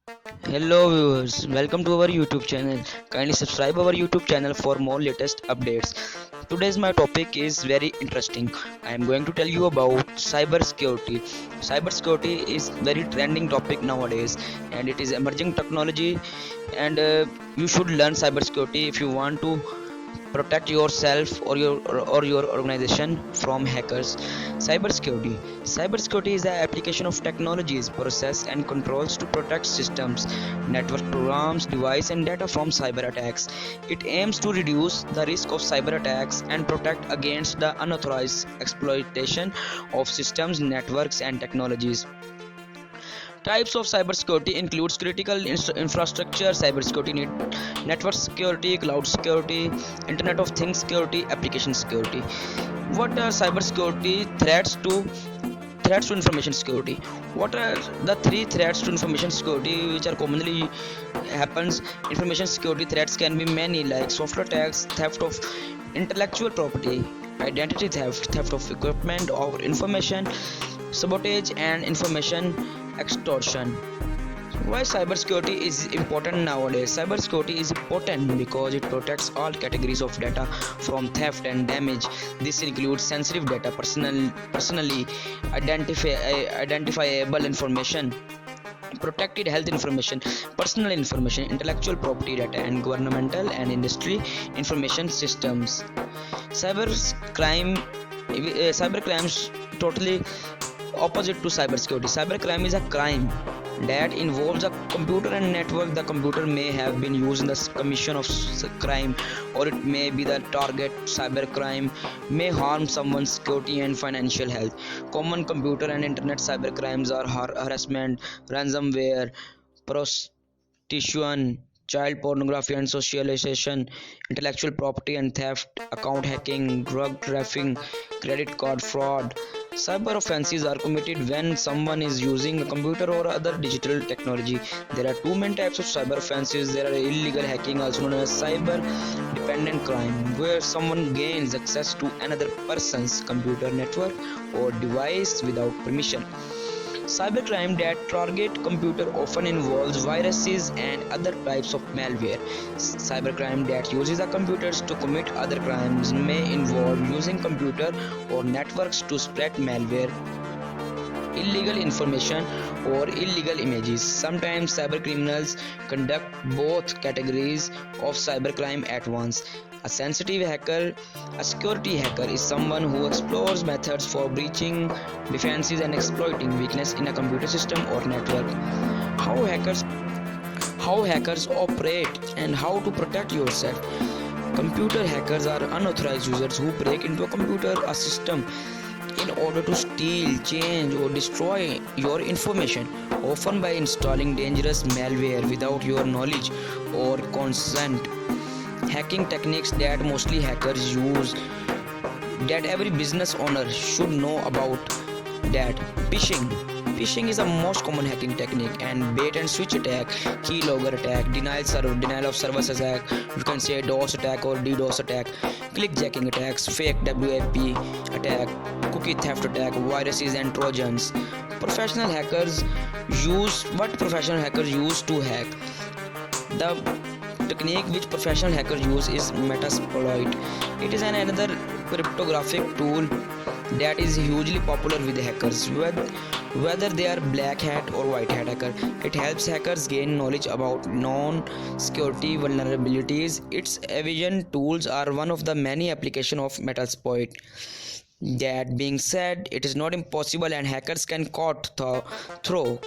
Hello viewers, welcome to our YouTube channel. Kindly subscribe our YouTube channel for more latest updates. Today's my topic is very interesting. I am going to tell you about cybersecurity. Cybersecurity is very trending topic nowadays and it is emerging technology and you should learn cybersecurity if you want to protect yourself or your organization from hackers. Cybersecurity is the application of technologies, process and controls to protect systems, network programs, device and data from cyber attacks. It aims to reduce the risk of cyber attacks and protect against the unauthorized exploitation of systems, networks and technologies. Types of cybersecurity includes critical infrastructure cybersecurity, network security, cloud security, Internet of Things security, application security. What are cybersecurity threats to information security? What are the three threats to information security which are commonly happens? Information security threats can be many, like software attacks, theft of intellectual property, identity theft, theft of equipment or information, sabotage and information extortion. Why cybersecurity is important nowadays? Cybersecurity is important because it protects all categories of data from theft and damage. This includes sensitive data, personally identifiable information, protected health information, personal information, intellectual property data, and governmental and industry information systems. Cybercrimes totally opposite to cybersecurity. Cybercrime is a crime that involves a computer and network. The computer may have been used in the commission of crime, or it may be the target. Cybercrime may harm someone's security and financial health. Common computer and internet cybercrimes are harassment, ransomware, prostitution, child pornography and socialization, intellectual property and theft, account hacking, drug trafficking, credit card fraud. Cyber offenses are committed when someone is using a computer or other digital technology. There are two main types of cyber offenses. There are illegal hacking, also known as cyber dependent crime, where someone gains access to another person's computer, network, or device without permission. Cybercrime that target computer often involves viruses and other types of malware. Cybercrime that uses the computers to commit other crimes may involve using computer or networks to spread malware, illegal information or illegal images. Sometimes cybercriminals conduct both categories of cybercrime at once. A sensitive hacker, a security hacker, is someone who explores methods for breaching defenses and exploiting weakness in a computer system or network. How hackers how hackers operate and how to protect yourself. Computer hackers are unauthorized users who break into a computer, a system, in order to steal, change, or destroy your information, often by installing dangerous malware without your knowledge or consent. Hacking techniques that mostly hackers use, that every business owner should know about, that phishing is the most common hacking technique, and bait and switch attack, keylogger attack, denial of service attack, you can say DOS attack or DDoS attack, clickjacking attacks, fake WAP attack, cookie theft attack, viruses and trojans. Professional hackers use to hack. The technique which professional hackers use is Metasploit. It is another cryptographic tool that is hugely popular with hackers, whether they are black hat or white hat hacker. It helps hackers gain knowledge about known security vulnerabilities. Its evasion tools are one of the many applications of Metasploit. That being said, it is not impossible and hackers can caught through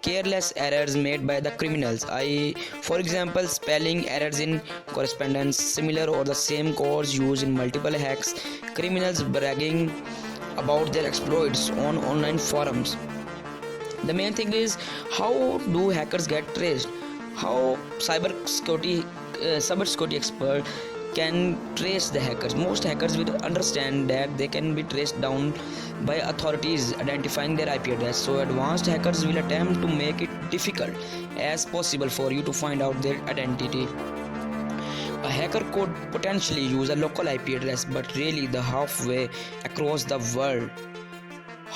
careless errors made by the criminals, i.e., for example, spelling errors in correspondence, similar or the same codes used in multiple hacks, criminals bragging about their exploits on online forums. The main thing is, how do hackers get traced? How cybersecurity expert can trace the hackers? Most hackers will understand that they can be traced down by authorities identifying their IP address. So advanced hackers will attempt to make it difficult as possible for you to find out their identity. A hacker could potentially use a local IP address, but really the halfway across the world.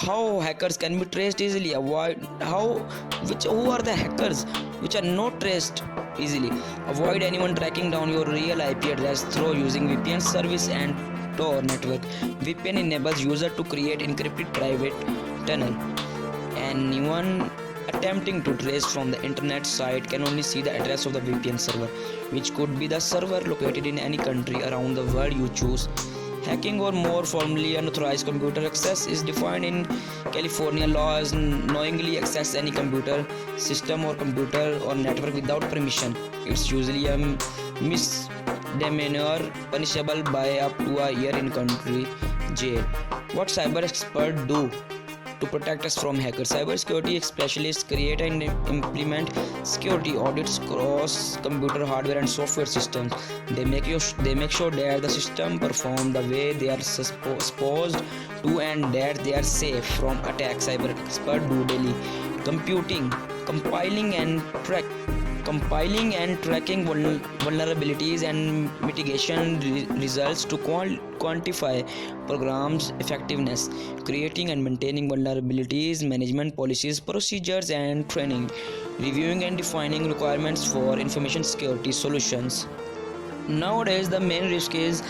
how hackers can be traced easily. Avoid who are the hackers which are not traced easily. Avoid anyone tracking down your real IP address through using VPN service and Tor network. VPN enables user to create encrypted private tunnel. Anyone attempting to trace from the internet site can only see the address of the VPN server, which could be the server located in any country around the world you choose. Hacking, or more formally unauthorized computer access, is defined in California law as knowingly access any computer system or computer or network without permission. It's usually a misdemeanor punishable by up to a year in country jail. What cyber experts do to protect us from hackers? Cybersecurity specialists create and implement security audits across computer hardware and software systems. They make sure that the system perform the way they are supposed to and that they are safe from attacks. Cyber experts do daily computing, compiling and tracking vulnerabilities and mitigation results to quantify programs' effectiveness, creating and maintaining vulnerabilities management policies, procedures, and training, reviewing and defining requirements for information security solutions. Nowadays, the main risk is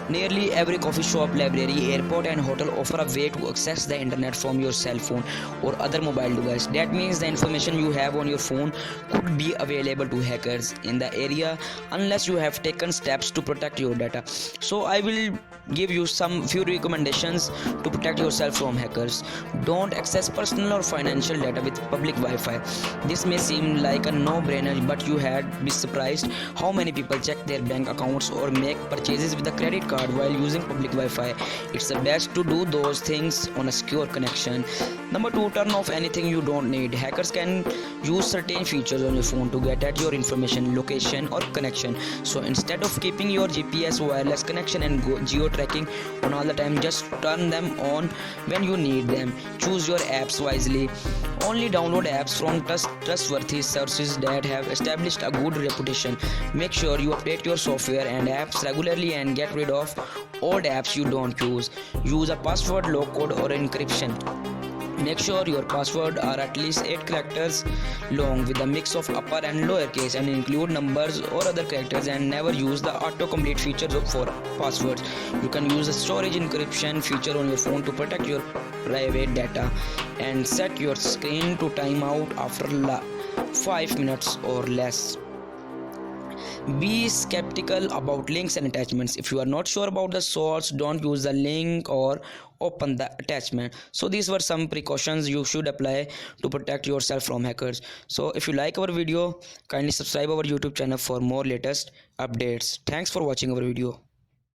nearly every coffee shop, library, airport, and hotel offer a way to access the internet from your cell phone or other mobile device. That means the information you have on your phone could be available to hackers in the area unless you have taken steps to protect your data. So I will give you some few recommendations to protect yourself from hackers. Don't access personal or financial data with public Wi-Fi. This may seem like a no-brainer, but you had be surprised how many people check their bank accounts or make purchases with a credit card while using public Wi-Fi. It's the best to do those things on a secure connection. Number 2, turn off anything you don't need. Hackers can use certain features on your phone to get at your information, location, or connection. So instead of keeping your GPS, wireless connection, and geo tracking on all the time, just turn them on when you need them. Choose your apps wisely. Only download apps from trustworthy sources that have established a good reputation. Make sure you update your software and apps regularly and get rid of old apps you don't use. Use a password lock code or encryption. Make sure your passwords are at least 8 characters long with a mix of upper and lower case, and include numbers or other characters, and never use the autocomplete feature for passwords. You can use a storage encryption feature on your phone to protect your private data, and set your screen to time out after 5 minutes or less. Be skeptical about links and attachments. If you are not sure about the source, don't use the link or open the attachment. So these were some precautions you should apply to protect yourself from hackers. So if you like our video, kindly subscribe our YouTube channel for more latest updates. Thanks for watching our video.